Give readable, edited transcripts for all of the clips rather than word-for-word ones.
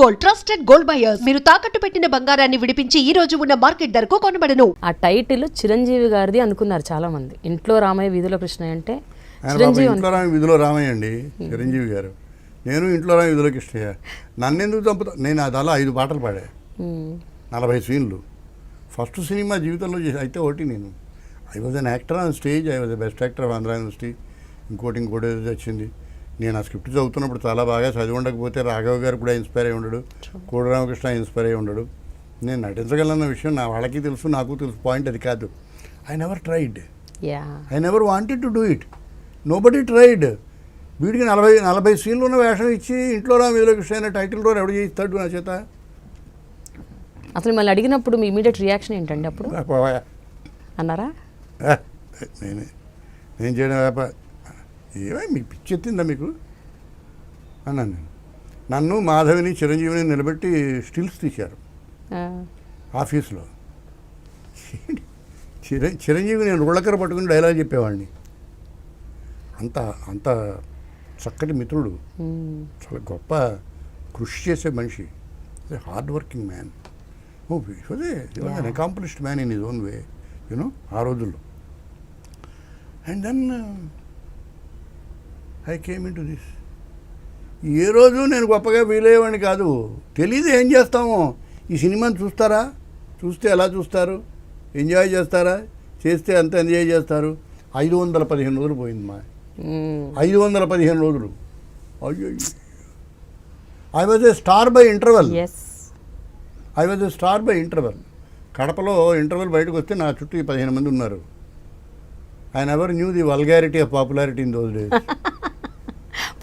Gold, trusted gold buyers. మీరు తాకట్టు పెట్టిన బంగారాన్ని విడిపించి ఈ రోజు ఉన్న మార్కెట్ ధరకు కొనబడను. ఆ టైటిల్ చిరంజీవి గారిది అనుకున్నారు చాలా మంది. ఇంట్లో రామయ్య వీధిలో కృష్ణయ్య అంటే ఇంట్లో రామ వీధిలో రామయ్య అండి చిరంజీవి గారు. నేను ఇంట్లో రామ వీధిలో కృష్ణయ్య. నన్ను ఎందుకు చంపుతా? నేను అలా 5 పాటలు పాడా, 40 సీన్లు. ఫస్ట్ సినిమా జీవితంలో అయితే ఒకటి నేను I was an actor on stage. I was the best actor of Andhra university. ఇంకోటి వచ్చింది. నేను ఆ స్క్రిప్ట్ చదువుతున్నప్పుడు చాలా బాగా చదివి ఉండకపోతే రాఘవ్ గారు కూడా ఇన్స్పైర్ అయ్యి ఉండడు, కోడి రామకృష్ణ ఇన్స్పైర్ అయ్యి ఉండడు. నేను నటించగలన్న విషయం నా వాళ్ళకి తెలుసు, నాకు తెలుసు. పాయింట్ అది కాదు. I never tried, I never wanted to do it. Nobody tried. వీడికి 40 సీన్లు ఉన్న వేషం ఇచ్చి ఇంట్లో రా వీధిలో కృష్ణ అయిన టైటిల్ రోల్ ఎవడు చేయిస్తాడు నా చేత? అసలు మళ్ళీ అడిగినప్పుడు మీ ఇమీడియట్ రియాక్షన్ ఏంటండి అప్పుడు? అన్నారా? నేను చేయడం ఏమై మీకు పిచ్చెత్తిందా మీకు అన్నాను నేను. నన్ను మాధవిని చిరంజీవిని నిలబెట్టి స్టిల్స్ తీశారు ఆఫీస్లో. చిరంజీవి నేను రుళ్ళకర పట్టుకుని డైలాగ్ చెప్పేవాడిని. అంత చక్కటి మిత్రుడు, చాలా గొప్ప కృషి చేసే మనిషి, hard working man. Accomplished man in his own way, you know ఆ రోజుల్లో. And then I came in to this. ఏ రోజు నేను గొప్పగా ఫీల్ అయ్యేవాడిని కాదు. తెలీదు ఏం చేస్తామో. ఈ సినిమాని చూస్తారా? చూస్తే ఎలా చూస్తారు? ఎంజాయ్ చేస్తారా? చేస్తే అంత ఎంజాయ్ చేస్తారు. 515 రోజులు పోయింది మా 515 రోజులు. అయ్యో, I was a star by interval. I was a star by interval. కడపలో ఇంటర్వెల్ బయటకు వస్తే నా చుట్టూ 15 మంది ఉన్నారు. I never knew the vulgarity of popularity in those days.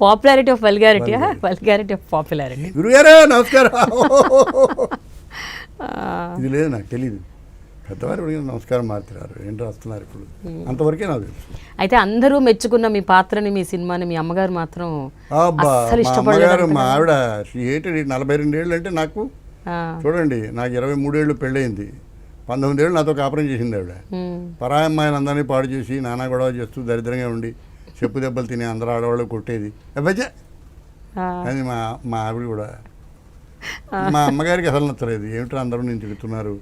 Popularity of vulgarity, vulgarity of popularity. గురుగారు నమస్కారం. ఇది లేదు, నాకు తెలీదు. పెద్దవారు నమస్కారం మారుతున్నారు, ఏంటో వస్తున్నారు ఇప్పుడు. అంతవరకే నాకు తెలుసు. అయితే అందరూ మెచ్చుకున్న మీ పాత్రని, మీ సినిమాని మీ అమ్మగారు మాత్రం అమ్మగారు, మా ఆవిడ ఏంటి 42 ఏళ్ళు అంటే నాకు చూడండి, నాకు 23 ఏళ్ళు పెళ్ళయింది. 19 ఏళ్ళు నాతో కాపురం చేసింది ఆవిడ. పరాయి అమ్మాయిని అందరినీ పాడు చేసి నానా గొడవ చేస్తూ దరిద్రంగా ఉండి చెప్పు దెబ్బలు తిని అందరూ ఆడవాళ్ళు కొట్టేది అబ్బాయి. అది మా ఆవిడ కూడా. మా అమ్మగారికి అసలు నచ్చలేదు. ఏమిటో అందరూ నేను తిడుతున్నారు,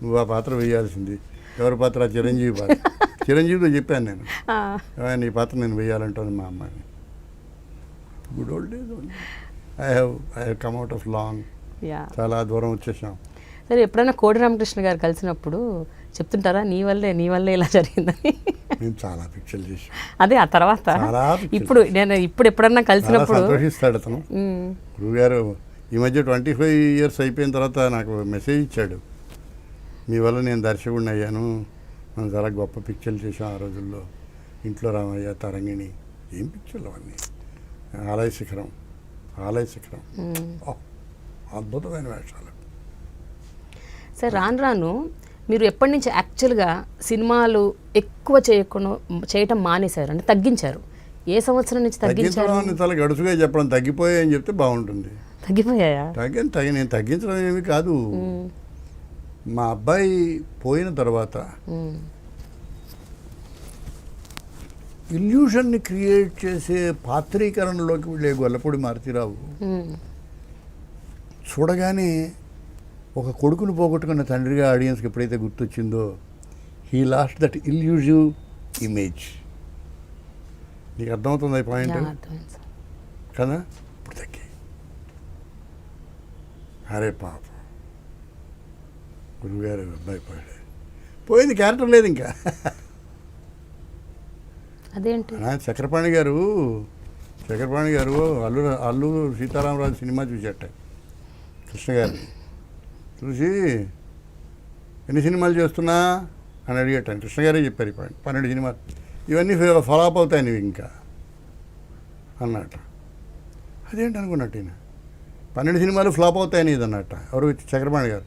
నువ్వు ఆ పాత్ర వేయాల్సింది. ఎవరి పాత్ర? చిరంజీవి పాత్ర. చిరంజీవితో చెప్పాను నేను, నీ పాత్ర నేను వేయాలంటాను మా అమ్మాయిని. Good old days. I have come out of long. చాలా దూరం వచ్చేసాం. సరే, ఎప్పుడైనా కోడి రామకృష్ణ గారు కలిసినప్పుడు చెప్తుంటారా నీ వల్లే ఇలా జరిగిందని? నేను చాలా పిక్చర్లు చేశాను. అదే ఆ తర్వాత ఇప్పుడు ఎప్పుడన్నా కలిసినప్పుడు సంతోషిస్తాడు అతను. గురుగారు ఈ మధ్య 25 ఇయర్స్ అయిపోయిన తర్వాత నాకు మెసేజ్ ఇచ్చాడు, మీ వల్ల నేను దర్శకుడిని అయ్యాను, మనం చాలా గొప్ప పిక్చర్లు చేసాం ఆ రోజుల్లో. ఇంట్లో రామయ్య, తరంగిణి, ఏం పిక్చర్లు అవన్నీ. ఆలయ శిఖరం అద్భుతమైన వేషాలు. సార్, రాను మీరు ఎప్పటి నుంచి యాక్చువల్గా సినిమాలు ఎక్కువ చేయటం మానేశారు, అంటే తగ్గించారు? ఏ సంవత్సరం నుంచి తగ్గించారు? చాలా గడుసుగా చెప్పడం, తగ్గిపోయాయని చెప్తే బాగుంటుంది. తగ్గిపోయాయా? నేను తగ్గించడం ఏమి కాదు. మా అబ్బాయి పోయిన తర్వాత ఇల్యూషన్ని క్రియేట్ చేసే పాత్రీకరణలోకి వెళ్ళే గొల్లపూడి మారుతీరావు చూడగానే ఒక కొడుకును పోగొట్టుకున్న తండ్రిగా ఆడియన్స్కి ఎప్పుడైతే గుర్తొచ్చిందో, he lost that elusive image. నీకు అర్థమవుతుంది ఈ పాయింట్ కదా? ఇప్పుడు తగ్గి, అరే పాప గురువుగారు అబ్బాయి పోయింది, క్యారెక్టర్ లేదు ఇంకా. అదేంటి? చక్రపాణి గారు అల్లూరు సీతారామరాజు సినిమా చూసేట కృష్ణ గారిని చూసి, ఎన్ని సినిమాలు చేస్తున్నా అని అడిగేటాను. కృష్ణ గారే చెప్పారు, 12 సినిమాలు, ఇవన్నీ ఫాలోఅప్ అవుతాయి నువ్వు ఇంకా అన్నట్ట. అదేంటి అనుకున్నట్టు, 12 సినిమాలు ఫ్లాప్ అవుతాయని ఇది అన్నట్ట. ఎవరు? చక్రపాణి గారు.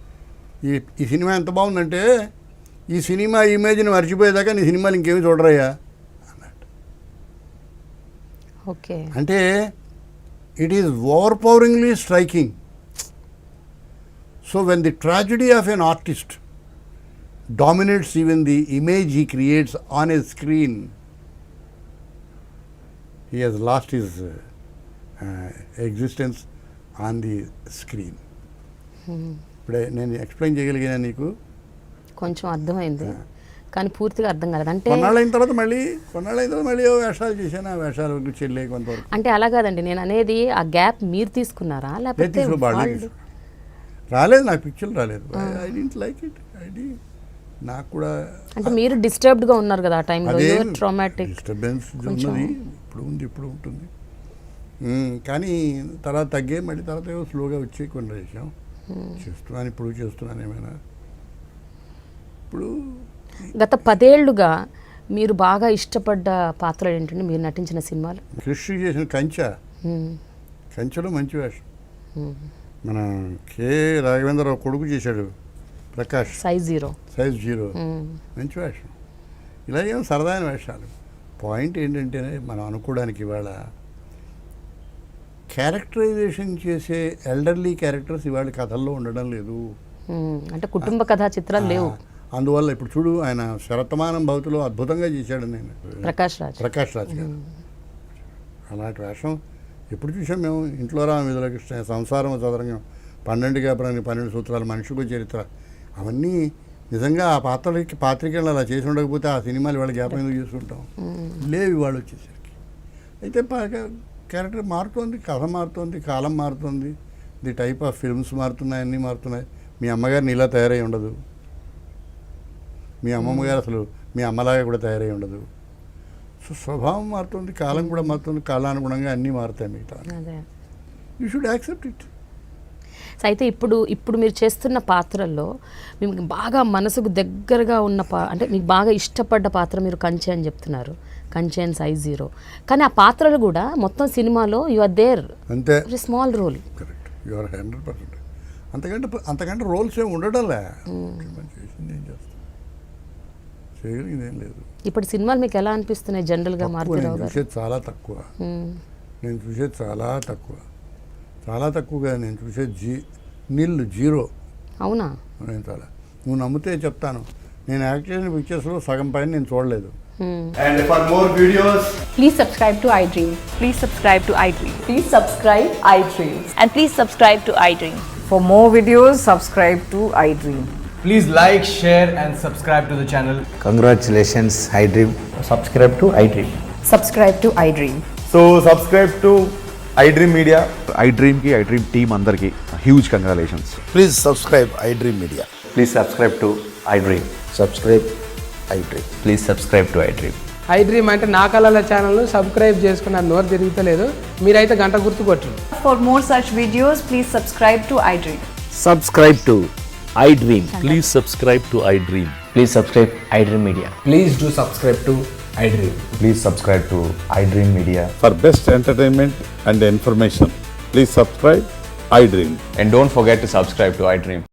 ఈ సినిమా ఎంత బాగుందంటే, ఈ సినిమా ఇమేజ్ని మర్చిపోయేదాకా నీ సినిమాలు ఇంకేమీ చూడరయ్యా అన్నట్టు. ఓకే, అంటే it is overpoweringly striking. So when the tragedy of an artist dominates even the image he creates on a screen, he has lost his existence on the screen. ఇప్పుడే నేను ఎక్స్ప్లెయిన్ చేయగలిగినా నీకు? కొంచెం అర్థమైంది కానీ పూర్తిగా అర్థం కాలేదు. అంటే కొన్నాళ్ళు అయిన తర్వాత మళ్ళీ ఓ వేషాలు చేశాను, ఆ వేషాలు చెల్లే కొంతవరకు. అంటే అలా కాదండి, నేను అనేది ఆ గ్యాప్ మీరు తీసుకున్నారా లేకపోతే వాళ్ళు? రాలేదు, నాకు పిక్చర్లు రాలేదు. I didn't like it. నాకు కూడా అంటే మీరు డిస్టర్బ్డ్గా ఉన్నారు కదా ఆ టైంలో, అదే ట్రామాటిక్ డిస్టర్బెన్స్ ఉన్నది, ఇప్పుడు ఉంటుంది. కానీ తర్వాత తగ్గే, మళ్ళీ తర్వాత ఏవో స్లోగా వచ్చి కొన్ని చేసాం. చేస్తున్నాను ఏమైనా. ఇప్పుడు గత 10 ఏళ్లుగా మీరు బాగా ఇష్టపడ్డ పాత్రలు ఏంటంటే మీరు నటించిన సినిమాలు? కృష్ణ చేసిన కంచెలో మంచి వేషం. మన కె రాఘవేంద్రరావు కొడుకు చేశాడు ప్రకాష్, సైజ్ జీరో, మంచి వేషం. ఇలాగే సరదాయిన వేషాలు. పాయింట్ ఏంటంటే మనం అనుకోవడానికి ఇవాళ క్యారెక్టరైజేషన్ చేసే ఎల్డర్లీ క్యారెక్టర్స్ ఇవాళ కథల్లో ఉండడం లేదు. అంటే కుటుంబ కథా చిత్రాలు లేవు. అందువల్ల ఇప్పుడు చూడు, ఆయన శరతమానం భవతిలో అద్భుతంగా చేశాడు. నేను ప్రకాష్ రాజ్ గారు అలాంటి వేషం ఎప్పుడు చూసాం మేము? ఇంట్లో రామ వీధిలో కృష్ణ, సంసారం చదరంగం, 12 కాపురానికి 12 సూత్రాలు, మనిషికి చరిత్ర, అవన్నీ నిజంగా ఆ పాత్రికలు అలా చేసి ఉండకపోతే ఆ సినిమాలు ఇవాళ జ్ఞాపకం ఎందుకు చేసుకుంటాం? లేవు ఇవాళ వచ్చేసరికి. అయితే క్యారెక్టర్ మారుతోంది, కథ మారుతోంది, కాలం మారుతోంది, ది టైప్ ఆఫ్ ఫిల్మ్స్ మారుతున్నాయి, అన్నీ మారుతున్నాయి. మీ అమ్మగారిని ఇలా తయారై ఉండదు, మీ అమ్మమ్మ గారు అసలు మీ అమ్మలాగా కూడా తయారై ఉండదు. సో స్వభావం మారుతుంది, కాలం కూడా మారుతుంది, కాలానుగుణంగా అన్నీ మారుతాయి. మిగతా యూ షుడ్ యాక్సెప్ట్ ఇట్. అయితే ఇప్పుడు మీరు చేస్తున్న పాత్రల్లో మీకు బాగా మనసుకు దగ్గరగా ఉన్న అంటే మీకు బాగా ఇష్టపడ్డ పాత్ర మీరు కంచె అని చెప్తున్నారు, కంచె అండ్ సైజ్ జీరో. కానీ ఆ పాత్రలు కూడా మొత్తం సినిమాలో యు ఆర్ దేర్, అంతే, small role. Correct, you are 100%. అంతకంటే రోల్స్ ఏమి ఉండడంలే. చేసింది ఏం చేస్తాం, చేయగలిగింది ఏం లేదు. ఇప్పుడు సినిమాలు మీకు ఎలా అనిపిస్తున్నాయి జనరల్గా? మారుతిరావు గారు చూసేది చాలా తక్కువ. నేను చూసేది చాలా తక్కువగా. నేను చూసేది జీరో. అవునా? నేను చాలా, నువ్వు నమ్మితే చెప్తాను, నేను యాక్ట్ చేసిన పిక్చర్స్లో సగం పైన నేను చూడలేదు. And for more videos, please subscribe to iDream. Please subscribe to iDream. Please subscribe iDream. And please subscribe to iDream. For more videos, subscribe to iDream. please like, share and subscribe to the channel. Congratulations, iDream. Subscribe to iDream. Subscribe to iDream. So subscribe to iDream Media. iDream team andarki huge congratulations. Please subscribe iDream Media. Please subscribe to iDream. Subscribe iDream. Please subscribe to iDream. iDream అంటే నా కళల ఛానల్ను subscribe చేసుకున్న నోరు తిరుగుతలేదు, మీరైతే గంట గుర్తు కొట్టండి. For more such videos, please subscribe to iDream. Subscribe to iDream. Please subscribe to iDream. Please subscribe iDream Media. Please do subscribe to iDream. Please subscribe to iDream Media. For best entertainment and information, please subscribe iDream. And don't forget to subscribe to iDream.